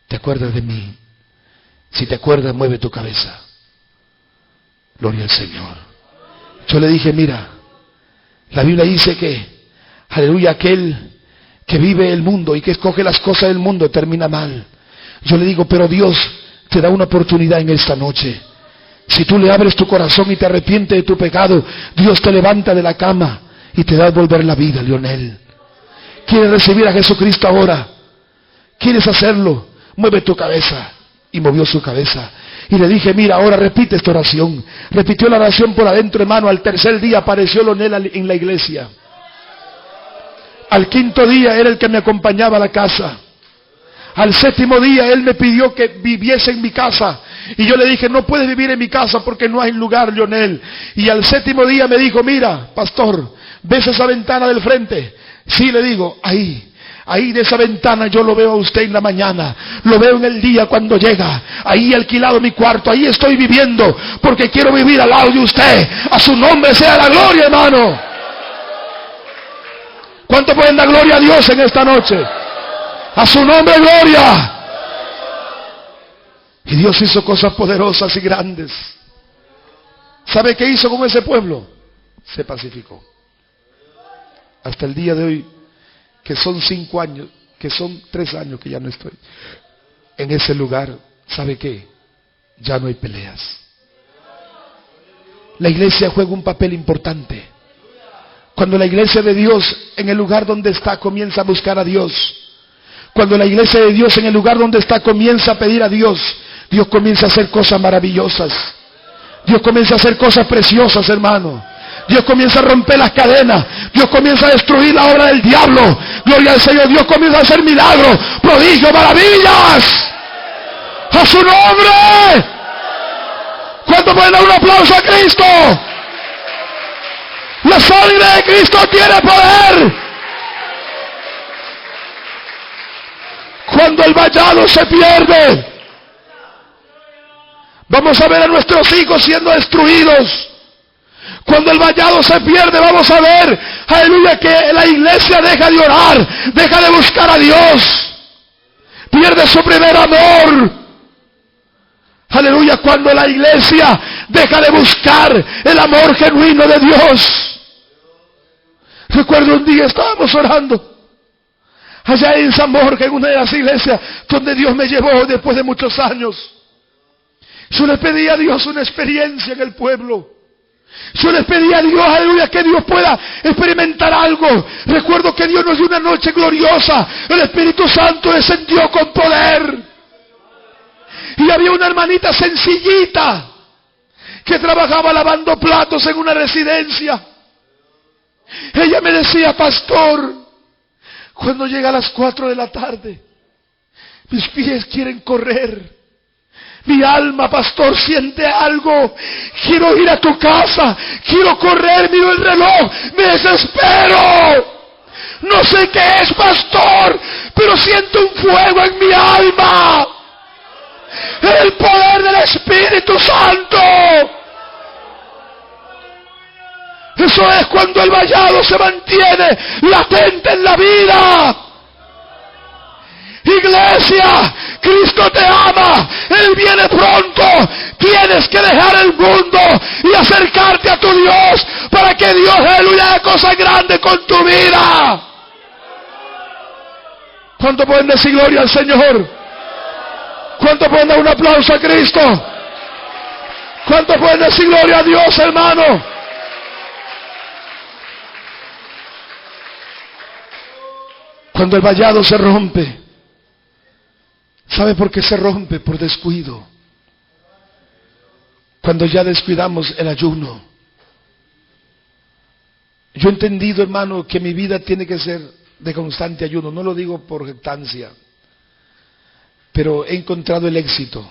¿te acuerdas de mí? Si te acuerdas, mueve tu cabeza. Gloria al Señor. Yo le dije, mira, la Biblia dice que, aleluya, aquel que vive el mundo y que escoge las cosas del mundo termina mal. Yo le digo, pero Dios te da una oportunidad en esta noche. Si tú le abres tu corazón y te arrepientes de tu pecado, Dios te levanta de la cama y te da a volver la vida, Leonel. ¿Quieres recibir a Jesucristo ahora? ¿Quieres hacerlo? Mueve tu cabeza. Y movió su cabeza. Y le dije, mira, ahora repite esta oración. Repitió la oración por adentro, hermano. Al tercer día apareció Leonel en la iglesia. Al quinto día era el que me acompañaba a la casa. Al séptimo día él me pidió que viviese en mi casa. Y yo le dije, no puedes vivir en mi casa porque no hay lugar, Leonel. Y al séptimo día me dijo, mira, pastor, ¿ves esa ventana del frente? Sí, le digo, ahí de esa ventana yo lo veo a usted en la mañana. Lo veo en el día cuando llega. Ahí he alquilado mi cuarto, ahí estoy viviendo porque quiero vivir al lado de usted. A su nombre sea la gloria, hermano. ¿Cuánto pueden dar gloria a Dios en esta noche? A su nombre, gloria. Y Dios hizo cosas poderosas y grandes. ¿Sabe qué hizo con ese pueblo? Se pacificó. Hasta el día de hoy, que son 5 años, que son 3 años que ya no estoy en ese lugar, ¿sabe qué? Ya no hay peleas. La iglesia juega un papel importante. Cuando la iglesia de Dios en el lugar donde está comienza a buscar a Dios, cuando la iglesia de Dios en el lugar donde está comienza a pedir a Dios, Dios comienza a hacer cosas maravillosas. Dios comienza a hacer cosas preciosas, hermano. Dios comienza a romper las cadenas. Dios comienza a destruir la obra del diablo. Gloria al Señor. Dios comienza a hacer milagros, prodigios, maravillas. ¡A su nombre! ¿Cuánto pueden dar un aplauso a Cristo? La sangre de Cristo tiene poder. Cuando el vallado se pierde, vamos a ver a nuestros hijos siendo destruidos. Cuando el vallado se pierde, vamos a ver, aleluya, que la iglesia deja de orar, deja de buscar a Dios, pierde su primer amor. Aleluya, cuando la iglesia deja de buscar el amor genuino de Dios. Recuerdo un día estábamos orando allá en San Borja, en una de las iglesias donde Dios me llevó después de muchos años. Yo le pedí a Dios una experiencia en el pueblo. Yo les pedí a Dios, aleluya, que Dios pueda experimentar algo. Recuerdo que Dios nos dio una noche gloriosa. El Espíritu Santo descendió con poder. Y había una hermanita sencillita que trabajaba lavando platos en una residencia. Ella me decía, pastor, cuando llega a las 4 de la tarde, mis pies quieren correr. Mi alma, pastor, siente algo. Quiero ir a tu casa. Quiero correr, miro el reloj. Me desespero. No sé qué es, pastor, pero siento un fuego en mi alma. El poder del Espíritu Santo. Eso es cuando el vallado se mantiene latente en la vida. Iglesia, Cristo te ama, Él viene pronto. Tienes que dejar el mundo y acercarte a tu Dios para que Dios, aleluya, haga cosas grandes con tu vida. ¿Cuánto pueden decir gloria al Señor? ¿Cuánto pueden dar un aplauso a Cristo? ¿Cuánto pueden decir gloria a Dios, hermano? Cuando el vallado se rompe, ¿sabe por qué se rompe? Por descuido. Cuando ya descuidamos el ayuno. Yo he entendido, hermano, que mi vida tiene que ser de constante ayuno. No lo digo por jactancia, pero he encontrado el éxito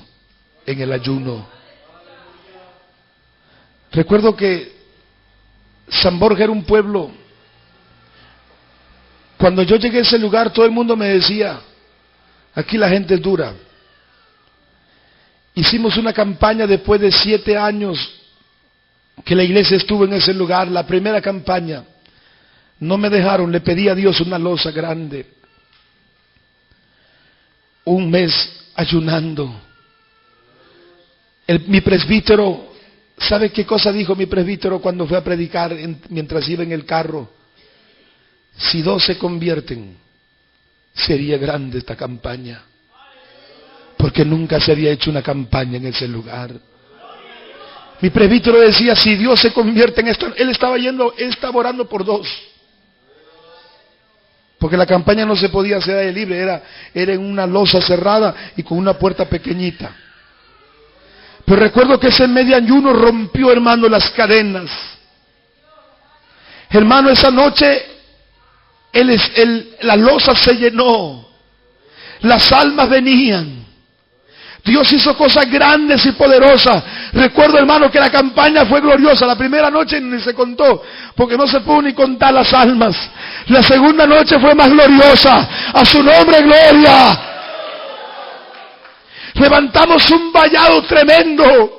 en el ayuno. Recuerdo que San Borja era un pueblo. Cuando yo llegué a ese lugar, todo el mundo me decía, aquí la gente es dura. Hicimos una campaña después de 7 años que la iglesia estuvo en ese lugar. La primera campaña, no me dejaron, le pedí a Dios una losa grande. Un mes ayunando. Mi presbítero, ¿sabe qué cosa dijo mi presbítero cuando fue a predicar mientras iba en el carro? Si 2 se convierten, sería grande esta campaña. Porque nunca se había hecho una campaña en ese lugar. Mi presbítero decía, si Dios se convierte en esto, él estaba orando por 2. Porque la campaña no se podía hacer de libre, era en una losa cerrada y con una puerta pequeñita. Pero recuerdo que ese medio ayuno rompió, hermano, las cadenas. Hermano, esa noche la losa se llenó. Las almas venían. Dios hizo cosas grandes y poderosas. Recuerdo, hermano, que la campaña fue gloriosa. La primera noche ni se contó, porque no se pudo ni contar las almas. La segunda noche fue más gloriosa. A su nombre, gloria. Levantamos un vallado tremendo.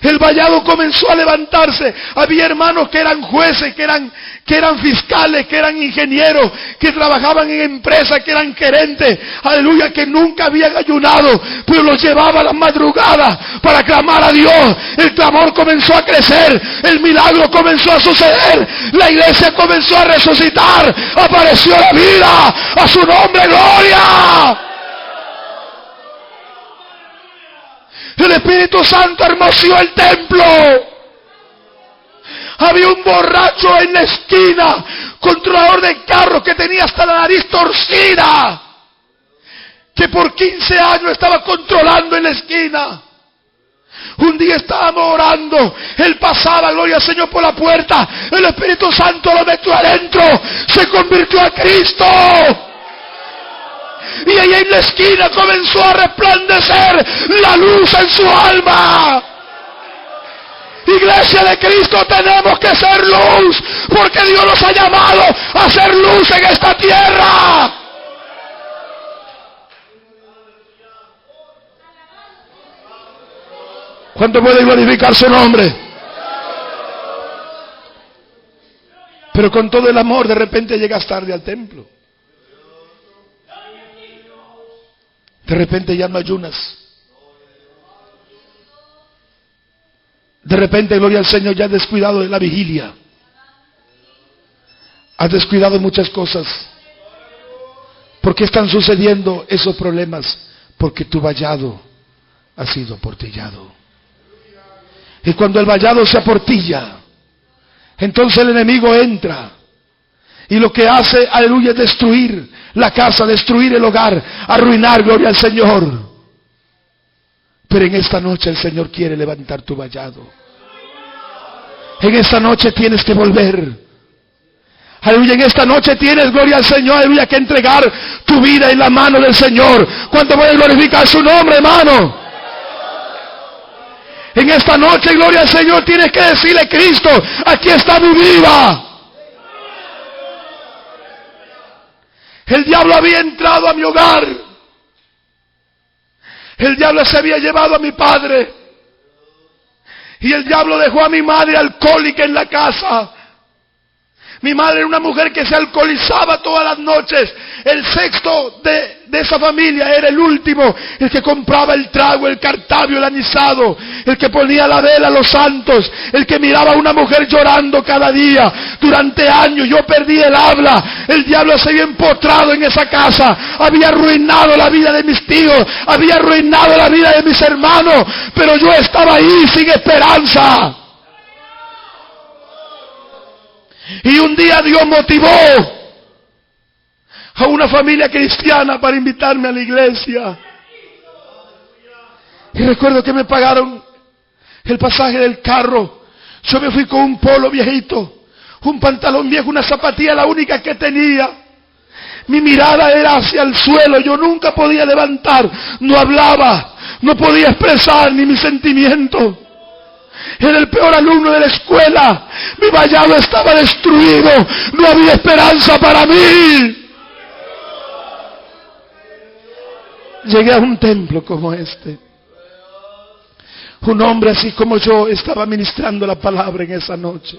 El vallado comenzó a levantarse. Había hermanos que eran jueces, que eran fiscales, que eran ingenieros, que trabajaban en empresas, que eran gerentes, aleluya, que nunca habían ayunado, pero los llevaba a las madrugadas para clamar a Dios. El clamor comenzó a crecer, el milagro comenzó a suceder, la iglesia comenzó a resucitar, apareció la vida. A su nombre, gloria. El Espíritu Santo hermoseó el templo. Había un borracho en la esquina, controlador de carros, que tenía hasta la nariz torcida, que por 15 años estaba controlando en la esquina. Un día estábamos orando, él pasaba, gloria al Señor, por la puerta, el Espíritu Santo lo metió adentro, se convirtió a Cristo. Y ahí en la esquina comenzó a resplandecer la luz en su alma. Iglesia de Cristo, tenemos que ser luz, porque Dios nos ha llamado a ser luz en esta tierra. ¿Cuánto puede glorificar su nombre? Pero con todo el amor, de repente llegas tarde al templo. De repente ya no ayunas. De repente, gloria al Señor, ya has descuidado de la vigilia. Has descuidado muchas cosas. ¿Por qué están sucediendo esos problemas? Porque tu vallado ha sido aportillado. Y cuando el vallado se aportilla, entonces el enemigo entra. Y lo que hace, aleluya, es destruir la casa, destruir el hogar, arruinar, gloria al Señor. Pero en esta noche el Señor quiere levantar tu vallado. En esta noche tienes que volver. Aleluya, en esta noche tienes, gloria al Señor, aleluya, que entregar tu vida en la mano del Señor. ¿Cuánto puedes glorificar su nombre, hermano? En esta noche, gloria al Señor, tienes que decirle: Cristo, aquí está mi vida. El diablo había entrado a mi hogar. El diablo se había llevado a mi padre. Y el diablo dejó a mi madre alcohólica en la casa. Mi madre era una mujer que se alcoholizaba todas las noches. El sexto de esa familia era el último, el que compraba el trago, el cartavio, el anisado, el que ponía la vela a los santos, el que miraba a una mujer llorando cada día. Durante años yo perdí el habla. El diablo se había empotrado en esa casa, había arruinado la vida de mis tíos, había arruinado la vida de mis hermanos, pero yo estaba ahí sin esperanza. Y un día Dios motivó a una familia cristiana para invitarme a la iglesia. Y recuerdo que me pagaron el pasaje del carro. Yo me fui con un polo viejito, un pantalón viejo, una zapatilla, la única que tenía. Mi mirada era hacia el suelo, yo nunca podía levantar, no hablaba, no podía expresar ni mis sentimientos. Era el peor alumno de la escuela. Mi vallado estaba destruido. No había esperanza para mí. Llegué a un templo como este. Un hombre así como yo estaba ministrando la palabra en esa noche.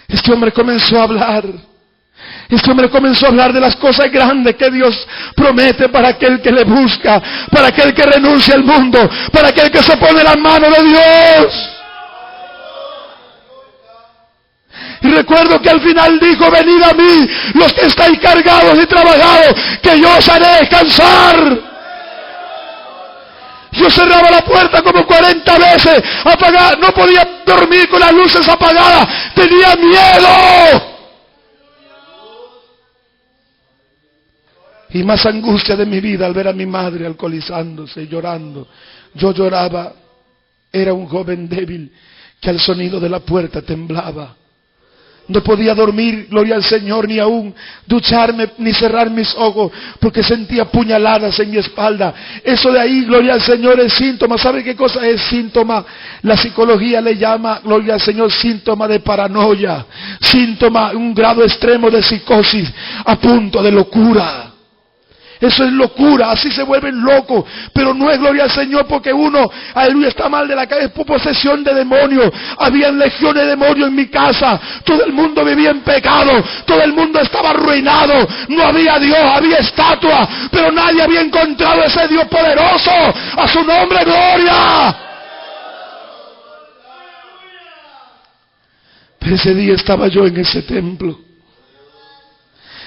Este hombre comenzó a hablar. Este hombre comenzó a hablar de las cosas grandes que Dios promete para aquel que le busca, para aquel que renuncia al mundo, para aquel que se pone en la mano de Dios. Y recuerdo que al final dijo: venid a mí, los que estáis cargados y trabajados, que yo os haré descansar. Yo cerraba la puerta como 40 veces, apagada, no podía dormir con las luces apagadas, tenía miedo. Y más angustia de mi vida al ver a mi madre alcoholizándose, llorando. Yo lloraba, era un joven débil que al sonido de la puerta temblaba. No podía dormir, gloria al Señor, ni aún ducharme, ni cerrar mis ojos, porque sentía puñaladas en mi espalda. Eso de ahí, gloria al Señor, es síntoma. ¿Sabe qué cosa es síntoma? La psicología le llama, gloria al Señor, síntoma de paranoia. Síntoma, un grado extremo de psicosis, a punto de locura. Eso es locura, así se vuelven locos, pero no es, gloria al Señor, porque uno, aleluya, está mal de la cabeza, es por posesión de demonios. Habían legiones de demonios en mi casa, todo el mundo vivía en pecado, todo el mundo estaba arruinado, no había Dios, había estatua, pero nadie había encontrado ese Dios poderoso. A su nombre, gloria. Pero ese día estaba yo en ese templo,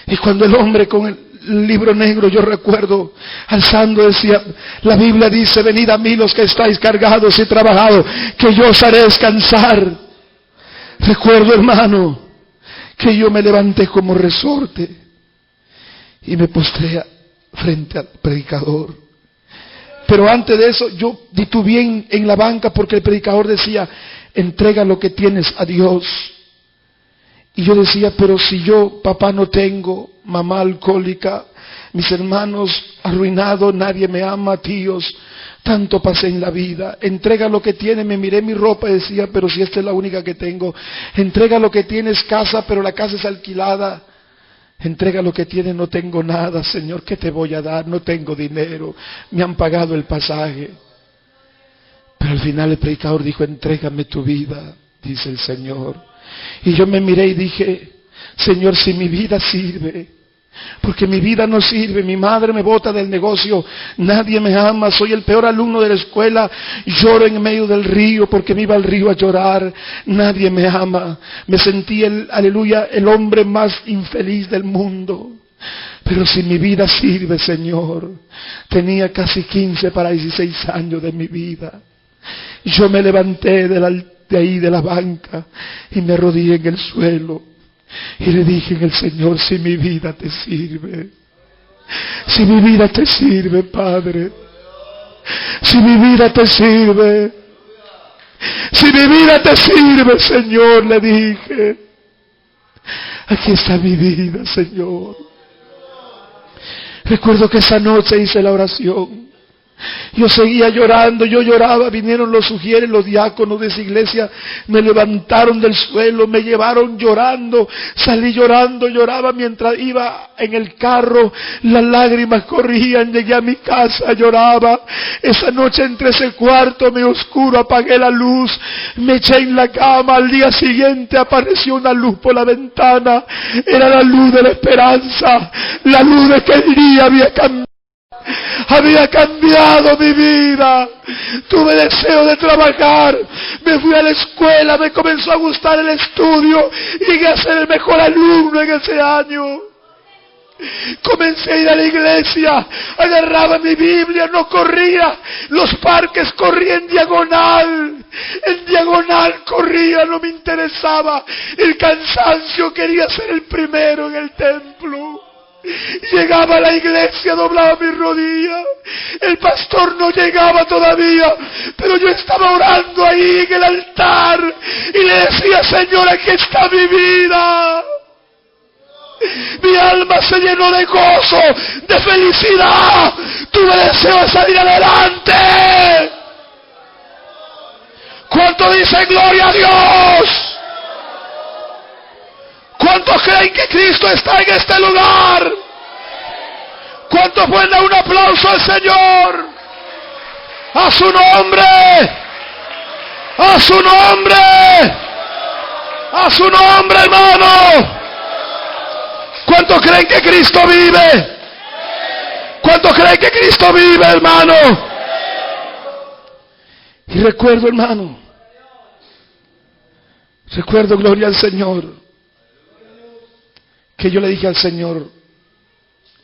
y cuando el hombre con el libro negro, yo recuerdo alzando, decía, la Biblia dice: venid a mí los que estáis cargados y trabajados, que yo os haré descansar. Recuerdo, hermano, que yo me levanté como resorte y me postré frente al predicador. Pero antes de eso yo titubeé en la banca, porque el predicador decía: entrega lo que tienes a Dios. Y yo decía: pero si yo, papá no tengo, mamá alcohólica, mis hermanos arruinados, nadie me ama, tíos, tanto pasé en la vida. Entrega lo que tienes. Me miré mi ropa y decía: pero si esta es la única que tengo. Entrega lo que tienes, casa, pero la casa es alquilada. Entrega lo que tienes, no tengo nada, Señor, ¿qué te voy a dar? No tengo dinero, me han pagado el pasaje. Pero al final el predicador dijo: entrégame tu vida, dice el Señor. Y yo me miré y dije: Señor, si mi vida sirve, porque mi vida no sirve, mi madre me bota del negocio, nadie me ama, soy el peor alumno de la escuela, lloro en medio del río porque me iba al río a llorar, nadie me ama, me sentí aleluya, el hombre más infeliz del mundo. Pero si mi vida sirve, Señor, tenía casi 15 para 16 años de mi vida. Yo me levanté de ahí de la banca y me arrodillé en el suelo y le dije en el Señor: si mi vida te sirve, si mi vida te sirve, Padre, si mi vida te sirve, si mi vida te sirve, Señor, le dije, aquí está mi vida, Señor. Recuerdo que esa noche hice la oración Yo seguía llorando, yo lloraba, vinieron los sugieres, los diáconos de esa iglesia, me levantaron del suelo, me llevaron llorando, salí llorando, lloraba mientras iba en el carro, las lágrimas corrían, llegué a mi casa, lloraba. Esa noche entré a ese cuarto medio oscuro, apagué la luz, me eché en la cama. Al día siguiente apareció una luz por la ventana, era la luz de la esperanza, la luz de que el día había cambiado mi vida. Tuve deseo de trabajar, me fui a la escuela, me comenzó a gustar el estudio, llegué a ser el mejor alumno en ese año. Comencé a ir a la iglesia, agarraba mi Biblia, no corría, los parques corría en diagonal corría, no me interesaba el cansancio, quería ser el primero en el templo. Llegaba a la iglesia, doblaba mis rodillas, el pastor no llegaba todavía, pero yo estaba orando ahí en el altar y le decía: Señor, aquí está mi vida. Mi alma se llenó de gozo, de felicidad, tuve deseo de salir adelante. ¿Cuánto dicen gloria a Dios? ¿Cuántos creen que Cristo está en este lugar? ¿Cuántos pueden dar un aplauso al Señor? ¡A su nombre! ¡A su nombre! ¡A su nombre, hermano! ¿Cuántos creen que Cristo vive? ¿Cuántos creen que Cristo vive, hermano? Y recuerdo, hermano, gloria al Señor, que yo le dije al Señor,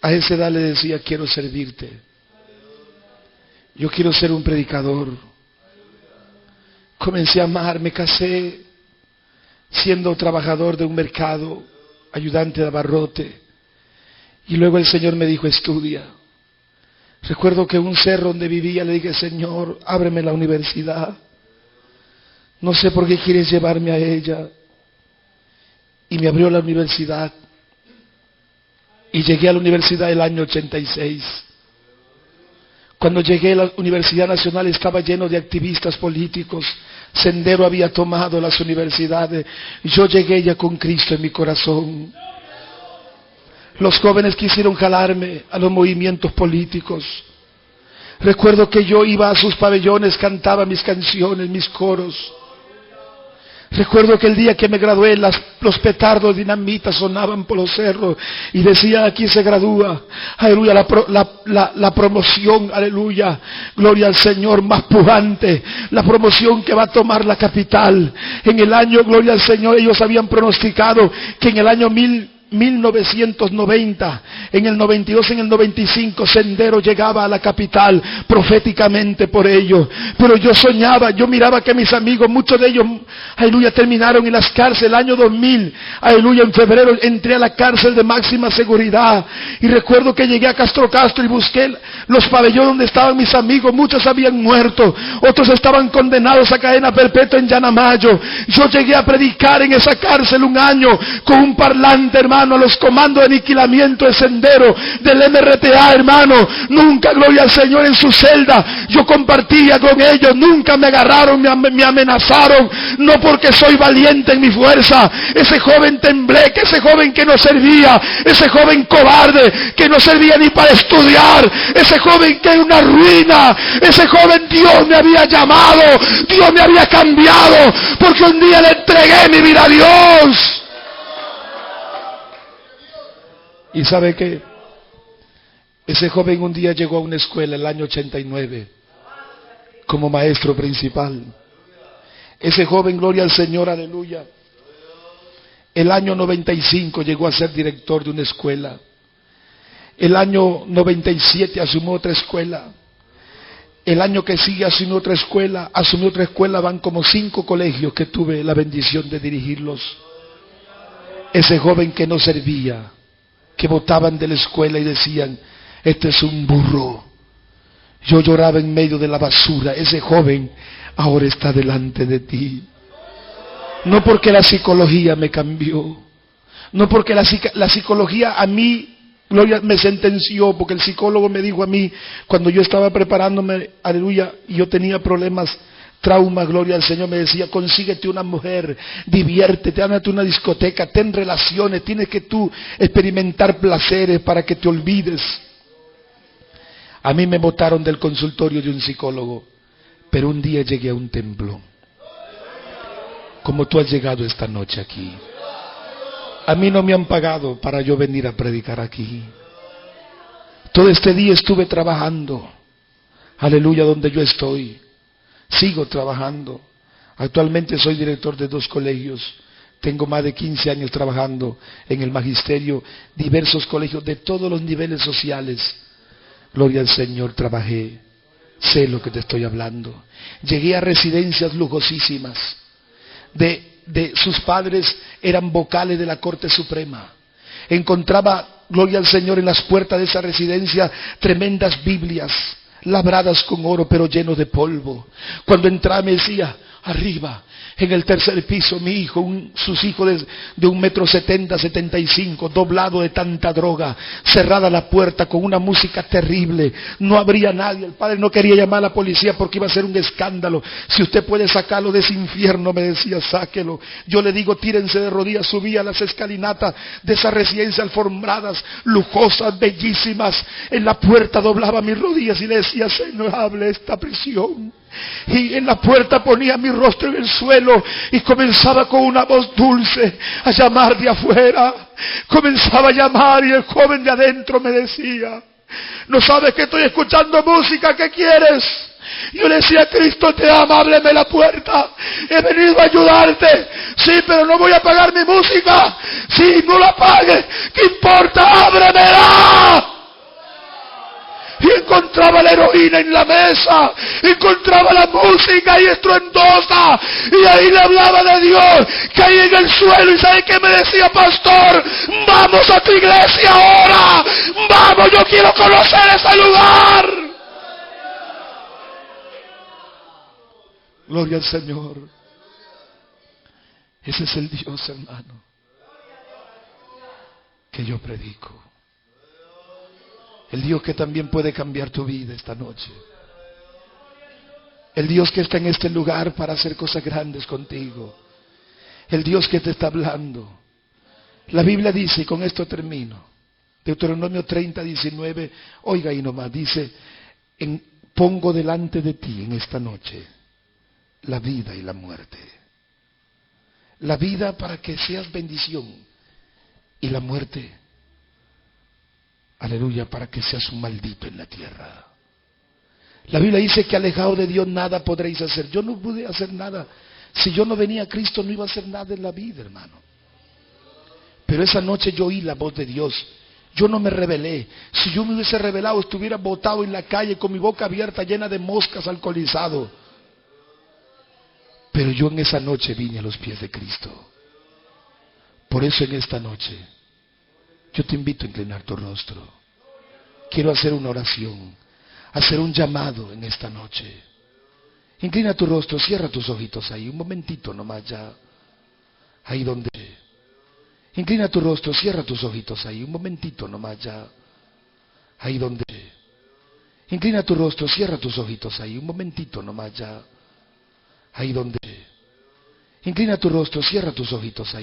a esa edad le decía: quiero servirte, yo quiero ser un predicador. Comencé a amar, me casé siendo trabajador de un mercado, ayudante de abarrote, y luego el Señor me dijo: estudia. Recuerdo que en un cerro donde vivía le dije: Señor, ábreme la universidad, no sé por qué quieres llevarme a ella. Y me abrió la universidad. Y llegué a la universidad el año 86. Cuando llegué a la Universidad Nacional estaba lleno de activistas políticos. Sendero había tomado las universidades. Yo llegué ya con Cristo en mi corazón. Los jóvenes quisieron jalarme a los movimientos políticos. Recuerdo que yo iba a sus pabellones, cantaba mis canciones, mis coros. Recuerdo que el día que me gradué, los petardos de dinamita sonaban por los cerros y decía: aquí se gradúa, aleluya, la promoción, aleluya, gloria al Señor, más pujante, la promoción que va a tomar la capital. En el año, gloria al Señor, ellos habían pronosticado que en el año 1990, en el 92, en el 95, Sendero llegaba a la capital, proféticamente por ello. Pero yo soñaba, yo miraba que mis amigos, muchos de ellos, aleluya, terminaron en las cárceles. El año 2000, aleluya, en febrero entré a la cárcel de máxima seguridad, y recuerdo que llegué a Castro y busqué los pabellones donde estaban mis amigos. Muchos habían muerto, otros estaban condenados a cadena perpetua en Yanamayo. Yo llegué a predicar en esa cárcel un año con un parlante, hermano, a los comandos de aniquilamiento de Sendero, del MRTA, hermano. Nunca, gloria al Señor, en su celda yo compartía con ellos, nunca me agarraron, me amenazaron, no porque soy valiente en mi fuerza. Ese joven tembleque, ese joven que no servía, ese joven cobarde que no servía ni para estudiar, ese joven que era una ruina, ese joven, Dios me había llamado, Dios me había cambiado, porque un día le entregué mi vida a Dios. ¿Y sabe qué? Ese joven un día llegó a una escuela, el año 89, como maestro principal. Ese joven, gloria al Señor, aleluya, el año 95 llegó a ser director de una escuela. El año 97 asumió otra escuela. El año que sigue asumió otra escuela. Van como 5 colegios que tuve la bendición de dirigirlos. Ese joven que no servía, que botaban de la escuela y decían: este es un burro. Yo lloraba en medio de la basura. Ese joven ahora está delante de ti. No porque la psicología me cambió, no porque la psicología a mí Gloria, me sentenció porque el psicólogo me dijo a mí, cuando yo estaba preparándome, aleluya, y yo tenía problemas, trauma, gloria al Señor, me decía, consíguete una mujer, diviértete, ándate a una discoteca, ten relaciones, tienes que tú experimentar placeres para que te olvides. A mí me botaron del consultorio de un psicólogo, pero un día llegué a un templo, como tú has llegado esta noche aquí. A mí no me han pagado para yo venir a predicar aquí. Todo este día estuve trabajando, aleluya, donde yo estoy. Sigo trabajando. Actualmente soy director de 2 colegios. Tengo más de 15 años trabajando en el magisterio, diversos colegios de todos los niveles sociales. Gloria al Señor, trabajé. Sé lo que te estoy hablando. Llegué a residencias lujosísimas. De sus padres eran vocales de la Corte Suprema. Encontraba, gloria al Señor, en las puertas de esa residencia tremendas Biblias, labradas con oro pero llenos de polvo. Cuando entraba me decía, arriba, en el 3er piso, mi hijo, sus hijos de 1,70 m, 75, doblado de tanta droga, cerrada la puerta con una música terrible, no habría nadie. El padre no quería llamar a la policía porque iba a ser un escándalo. Si usted puede sacarlo de ese infierno, me decía, sáquelo. Yo le digo, tírense de rodillas. Subía a las escalinatas de esas residencias alfombradas, lujosas, bellísimas. En la puerta doblaba mis rodillas y le decía, Señor, hable esta prisión. Y en la puerta ponía mi rostro en el suelo y comenzaba con una voz dulce a llamar de afuera. Comenzaba a llamar y el joven de adentro me decía, no sabes que estoy escuchando música, ¿qué quieres? Yo le decía, Cristo te ama, ábreme la puerta, he venido a ayudarte. Sí, pero no voy a pagar mi música. Sí, no la pagues, ¿qué importa? Ábremela. Y encontraba la heroína en la mesa, encontraba la música y estruendosa, y ahí le hablaba de Dios, caí en el suelo. Y ¿sabe qué me decía, pastor? Vamos a tu iglesia ahora, vamos, yo quiero conocer ese lugar. Gloria al Señor. Ese es el Dios, hermano, que yo predico. El Dios que también puede cambiar tu vida esta noche. El Dios que está en este lugar para hacer cosas grandes contigo. El Dios que te está hablando. La Biblia dice, y con esto termino, Deuteronomio 30:19, oiga ahí nomás, dice, pongo delante de ti en esta noche la vida y la muerte. La vida para que seas bendición y la muerte, aleluya, para que seas un maldito en la tierra. La Biblia dice que alejado de Dios nada podréis hacer. Yo no pude hacer nada. Si yo no venía a Cristo no iba a hacer nada en la vida, hermano. Pero esa noche yo oí la voz de Dios. Yo no me rebelé. Si yo me hubiese rebelado, estuviera botado en la calle con mi boca abierta, llena de moscas, alcoholizado. Pero yo en esa noche vine a los pies de Cristo. Por eso en esta noche yo te invito a inclinar tu rostro. Quiero hacer una oración, hacer un llamado en esta noche. Inclina tu rostro, cierra tus ojitos ahí, un momentito nomás ya. Ahí donde. Inclina tu rostro, cierra tus ojitos ahí, un momentito nomás ya. Ahí donde. Inclina tu rostro, cierra tus ojitos ahí, un momentito nomás ya. Ahí donde. Inclina tu rostro, cierra tus ojitos ahí.